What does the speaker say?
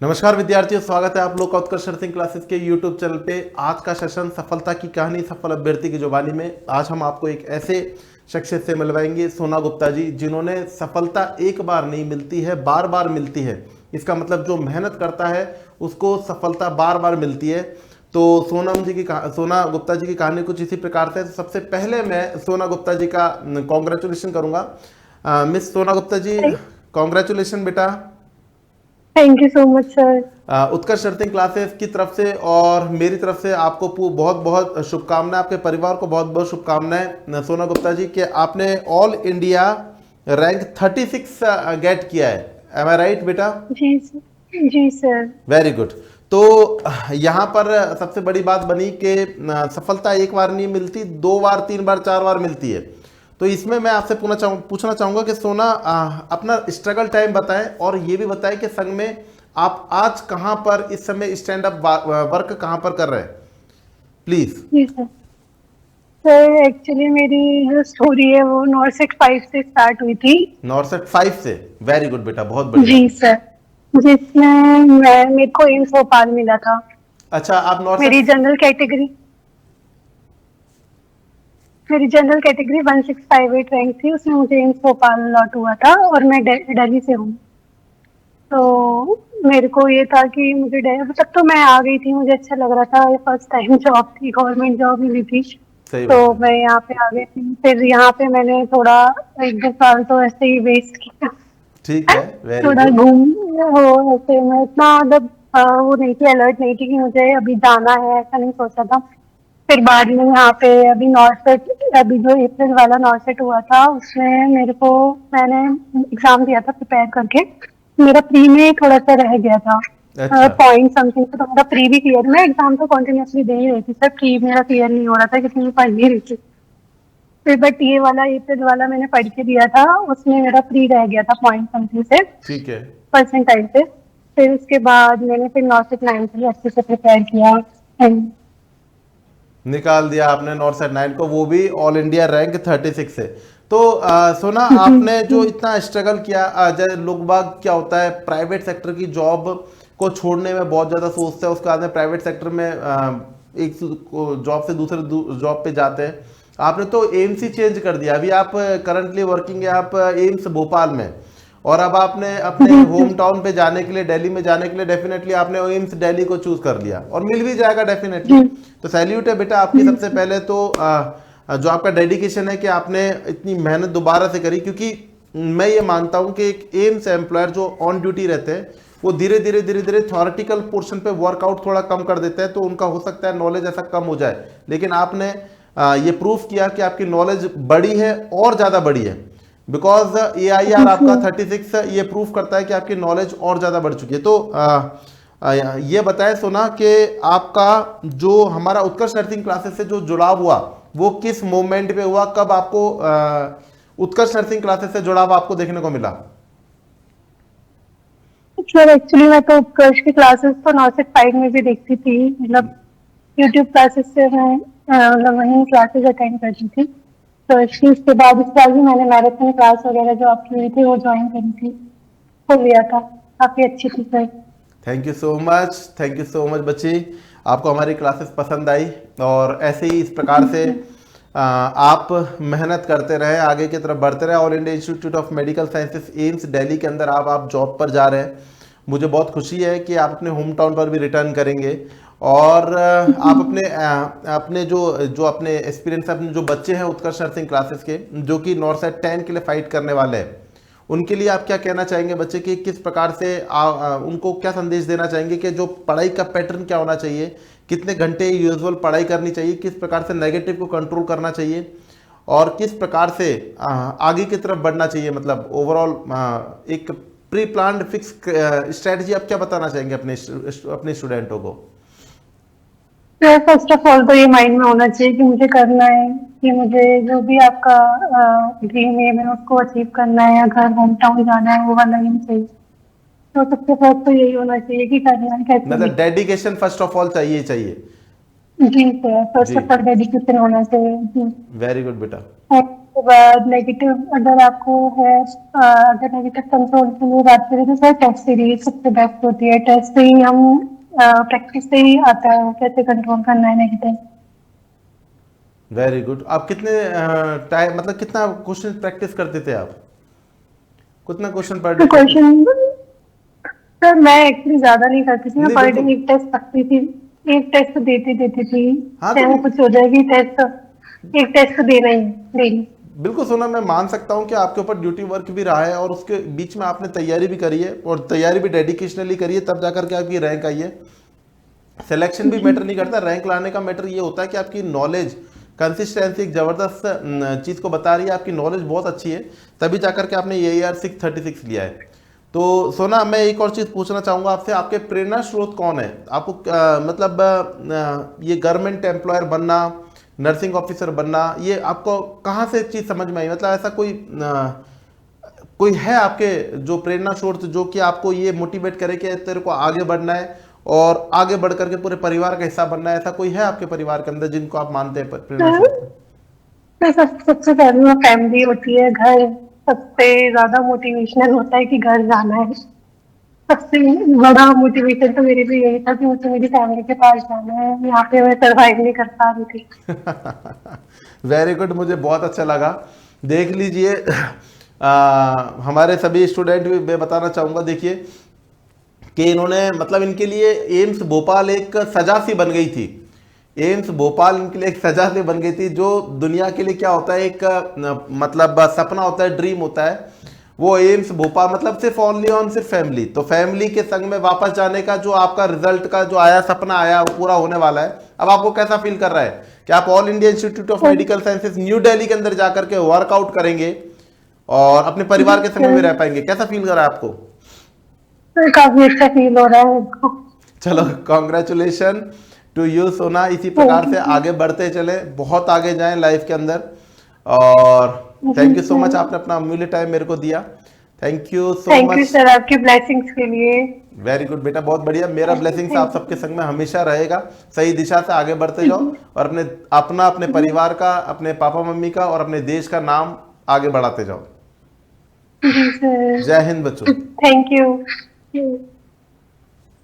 नमस्कार विद्यार्थियों, स्वागत है आप लोग का उत्कर्ष नर्सिंग क्लासेस के यूट्यूब चैनल पे। आज का सेशन सफलता की कहानी सफल अभ्यर्थी की जुबानी में। आज हम आपको एक ऐसे शख्सियत से मिलवाएंगे, सोना गुप्ता जी, जिन्होंने सफलता एक बार नहीं मिलती है, बार बार मिलती है। इसका मतलब जो मेहनत करता है उसको सफलता बार बार मिलती है। तो सोना गुप्ता जी की कहानी कुछ इसी प्रकार से। तो सबसे पहले मैं सोना गुप्ता जी का कॉन्ग्रेचुलेशन करूंगा। मिस सोना गुप्ता जी, कॉन्ग्रेचुलेशन बेटा। Thank you so much sir. Utkarsh nursing classes की तरफ से और मेरी तरफ से आपको बहुत बहुत शुभकामनाएं, आपके परिवार को बहुत बहुत शुभकामनाएं सोना गुप्ता जी, कि आपने ऑल इंडिया रैंक 36 गेट किया है। एम आई राइट बेटा? जी सर। जी सर। Very good. तो यहाँ पर सबसे बड़ी बात बनी कि सफलता एक बार नहीं मिलती, 2 बार, 3 बार, 4 बार मिलती है। तो इसमें मैं आपसे पूछना चाहूंगा कि सोना, अपना स्ट्रगल टाइम बताएं और ये भी बताएं कि संग में आप आज कहां पर इस समय स्टैंड अप वर्क कहां पर कर रहे हैं, प्लीज। जी सर। सर एक्चुअली मेरी जो स्टोरी है वो नॉर्सेट 5 से स्टार्ट हुई थी। नॉर्सेट 5 से? वेरी गुड बेटा, बहुत बढ़िया। जी सर। जिसमें मेरे को एम्स भोपाल मिला था। अच्छा, आप मेरी नॉर्सेट। जनरल कैटेगरी मेरी जनरल कैटेगरी 1658 रैंक थी, उसमें मुझे एम्स भोपाल अलॉट हुआ था और मैं दिल्ली से हूँ। तो मेरे को ये था कि मुझे अभी तक तो मैं आ गई थी, मुझे अच्छा लग रहा था, फर्स्ट टाइम जॉब थी, गवर्नमेंट जॉब मिली थी। सही तो बात है। मैं यहाँ पे आ गई थी, फिर यहाँ पे मैंने थोड़ा 1-2 साल तो ऐसे ही वेस्ट किया। ठीक है, वेरी थोड़ा गुड। घूम हो ऐसे, मैं इतना मतलब वो नहीं थी, अलर्ट नहीं थी कि मुझे अभी जाना है, ऐसा नहीं सोचा था। फिर बाद में यहाँ पे अभी नॉर्सेट, अभी जो अप्रैल वाला नॉर्सेट हुआ था उसमें मैंने एग्जाम दिया था प्रिपेयर करके। मेरा प्री में थोड़ा सा रह गया था, अच्छा। पॉइंट समथिंग, तो मेरा प्री भी क्लियर, मैं एग्जाम तो कंटिन्यूअसली दे ही रही थी सर, प्री मेरा क्लियर नहीं हो रहा था क्योंकि मैं पढ़ नहीं रही थी। फिर बट ये वाला अप्रैल वाला मैंने पढ़ के दिया था, उसमें मेरा प्री रह गया था पॉइंट समथिंग से, ठीक है। परसेंटाइल से। फिर उसके बाद मैंने फिर नॉर्सेट 9 के लिए अच्छे से प्रिपेयर किया एंड निकाल दिया आपने नॉर्सेट 9 को, वो भी ऑल इंडिया रैंक 36 से। तो सोना, जी आपने जो जी इतना स्ट्रगल किया, जैसे लोग बाग क्या होता है, प्राइवेट सेक्टर की जॉब को छोड़ने में बहुत ज़्यादा सोचते हैं, उसके बाद में प्राइवेट सेक्टर में एक जॉब से दूसरे जॉब पे जाते हैं। आपने तो एम्स ही चेंज कर दिया। अभी आप करंटली वर्किंग है आप एम्स भोपाल में, और अब आपने अपने जी होम टाउन पे जाने के लिए, दिल्ली में जाने के लिए डेफिनेटली आपने एम्स दिल्ली को चूज कर लिया, और मिल भी जाएगा डेफिनेटली। जी तो सैल्यूट है बेटा आपकी। सबसे पहले तो जो आपका डेडिकेशन है कि आपने इतनी मेहनत दोबारा से करी, क्योंकि मैं ये मानता हूं कि एक एम्स एम्प्लॉयर जो ऑन ड्यूटी रहते हैं वो धीरे धीरे धीरे धीरे थ्योरेटिकल पोर्शन पे वर्कआउट थोड़ा कम कर देते हैं, तो उनका हो सकता है नॉलेज ऐसा कम हो जाए। लेकिन आपने ये प्रूफ किया कि आपकी नॉलेज बड़ी है और ज़्यादा बड़ी है, बिकॉज AIR आपका 36 ये प्रूफ करता है कि आपकी नॉलेज और ज़्यादा बढ़ चुकी है। तो ये बताएं सोना कि आपका जो हमारा उत्कर्ष नर्सिंग क्लासेस से जो जुड़ाव हुआ वो किस मोमेंट पे हुआ, कब आपको उत्कर्ष नर्सिंग क्लासेस से जुड़ाव आपको देखने को मिला? सर एक्चुअली मैं तो उत्कर्ष की क्लासेस तो नॉर्सेट 5 में भी देखती थी, मतलब यूट्यूब क्लासेस से मैं मतलब वहीं क्लासेस अटेंड करती थी। तो इसलिए उसके बाद इस बार भी मैंने मैराथन क्लास वगैरह जो आपकी हुई थी वो ज्वाइन करी थी, हो गया था, काफी अच्छी थी sir. Thank you so much, thank you so much बच्ची, आपको हमारी क्लासेस पसंद आई। और ऐसे ही इस प्रकार से आप मेहनत करते रहे, आगे की तरफ बढ़ते रहे। All India institute of medical sciences AIIMS Delhi के अंदर आप जॉब पर जा रहे हैं। मुझे बहुत खुशी है कि आप अपने होम टाउन पर भी रिटर्न करेंगे, और आप अपने जो अपने एक्सपीरियंस, अपने जो बच्चे हैं उत्कर्ष नर्सिंग क्लासेस के, जो कि नॉर्सेट 10 के लिए फाइट करने वाले हैं, उनके लिए आप क्या कहना चाहेंगे? बच्चे की किस प्रकार से उनको क्या संदेश देना चाहेंगे कि जो पढ़ाई का पैटर्न क्या होना चाहिए, कितने घंटे यूजुअल पढ़ाई करनी चाहिए, किस प्रकार से नेगेटिव को कंट्रोल करना चाहिए, और किस प्रकार से आगे की तरफ बढ़ना चाहिए? मतलब ओवरऑल एक प्री प्लान्ड फिक्स स्ट्रेटजी आप क्या बताना चाहेंगे अपने स्टूडेंटों को? सर फर्स्ट ऑफ ऑल तो ये माइंड में होना चाहिए कि मुझे करना है, कि मुझे जो भी आपका ड्रीम एम है उसको अचीव करना है, या घर होम टाउन जाना है, वो वाला एम चाहिए। तो सबसे फर्स्ट तो यही होना चाहिए कि करना है कैसे भी। मतलब डेडिकेशन फर्स्ट ऑफ ऑल चाहिए ही चाहिए। जी सर, फर्स्ट जी, ऑफ ऑल डेडिकेशन होना चाहिए जी। वेरी गुड बेटा। उसके बाद नेगेटिव अगर आपको है, अगर नेगेटिव कंट्रोल के लिए बात करें तो सर टेस्ट सीरीज सबसे बेस्ट होती है। टेस्ट से ही हम प्रैक्टिस से ही आता है कैसे कंट्रोल करना है नेगेटिव। Very good. आप कितने टाइम मतलब कितना क्वेश्चन प्रैक्टिस करते थे आप? कितना question per day? Question sir मैं एक्चुअली ज्यादा नहीं करती थी, मैं नहीं पर डे बिल्कुल। एक टेस्ट पढ़ती थी, एक टेस्ट तो देती थी, हाँ तो चाहे वो कुछ हो जाएगी टेस्ट, एक टेस्ट तो देना ही डेली। बिल्कुल सोना, मैं मान सकता हूँ कि आपके ऊपर ड्यूटी वर्क भी रहा है और उसके बीच में आपने तैयारी भी करी है और तैयारी भी डेडिकेशनली करी है, तब जाकर के आपकी रैंक आई है। सिलेक्शन भी मैटर नहीं करता, रैंक लाने का मैटर ये होता है कि आपकी नॉलेज कंसिस्टेंसी एक जबरदस्त चीज को बता रही है, आपकी नॉलेज बहुत अच्छी है, तभी जाकर के आपने ये AR 636 लिया है। तो सोना, मैं एक और चीज पूछना चाहूंगा आपसे, आपके प्रेरणा स्रोत कौन है? आपको मतलब ये गवर्नमेंट एम्प्लॉयर बनना, नर्सिंग ऑफिसर बनना, ये आपको कहाँ से चीज समझ में आई? मतलब ऐसा कोई है आपके जो प्रेरणा स्रोत जो कि आपको ये मोटिवेट करे कि तेरे को आगे बढ़ना है और आगे बढ़ करके पूरे परिवार का हिस्सा बनना है? ऐसा कोई है आपके परिवार के अंदर जिनको आप मानते हैं प्रेरणा स्रोत? तो सबसे पहले वो फैमिली होती है, घर सबसे ज्यादा मोटिवेशनल होता है कि घर जाना है। सबसे बड़ा मोटिवेशन तो मेरे लिए यही था कि मुझे मेरी फैमिली के पास जाना है, यहाँ पे मैं सरवाइव नहीं कर पा रही थी। वेरी गुड, मुझे बहुत अच्छा लगा। देख लीजिए हमारे सभी स्टूडेंट भी मैं बताना चाहूंगा, देखिए कि इन्होंने मतलब इनके लिए एम्स भोपाल एक सजा सी बन गई थी। एम्स भोपाल इनके लिए एक सजा सी बन गई थी, जो दुनिया के लिए क्या होता है, एक मतलब सपना होता है, ड्रीम होता है, वो एम्स भोपाल मतलब सिर्फ ओनली ऑन सिर्फ फैमिली। तो फैमिली के संग में वापस जाने का जो आपका रिजल्ट का जो आया, सपना आया, वो पूरा होने वाला है। अब आपको कैसा फील कर रहा है कि आप all India institute of medical sciences new Delhi के अंदर जाकर के वर्कआउट करेंगे और अपने परिवार के संग में रह पाएंगे? कैसा फील कर रहा है आपको? काफी अच्छा फील हो रहा है मुझको। चलो, कॉन्ग्रेचुलेशन टू यू सोना। इसी प्रकार से आगे बढ़ते चले, बहुत आगे जाएं लाइफ के अंदर। और थैंक यू सो मच, आपने अपना अमूल्य टाइम मेरे को दिया। Thank you so thank you much. Sir आपकी ब्लेसिंग्स के लिए। वेरी गुड बेटा, बहुत बढ़िया। मेरा ब्लेसिंग्स आप सबके संग में हमेशा रहेगा। सही दिशा से आगे बढ़ते जाओ और अपने परिवार का, अपने पापा मम्मी का और अपने देश का नाम आगे बढ़ाते जाओ। जी सर। जय हिंद बच्चों। Thank you.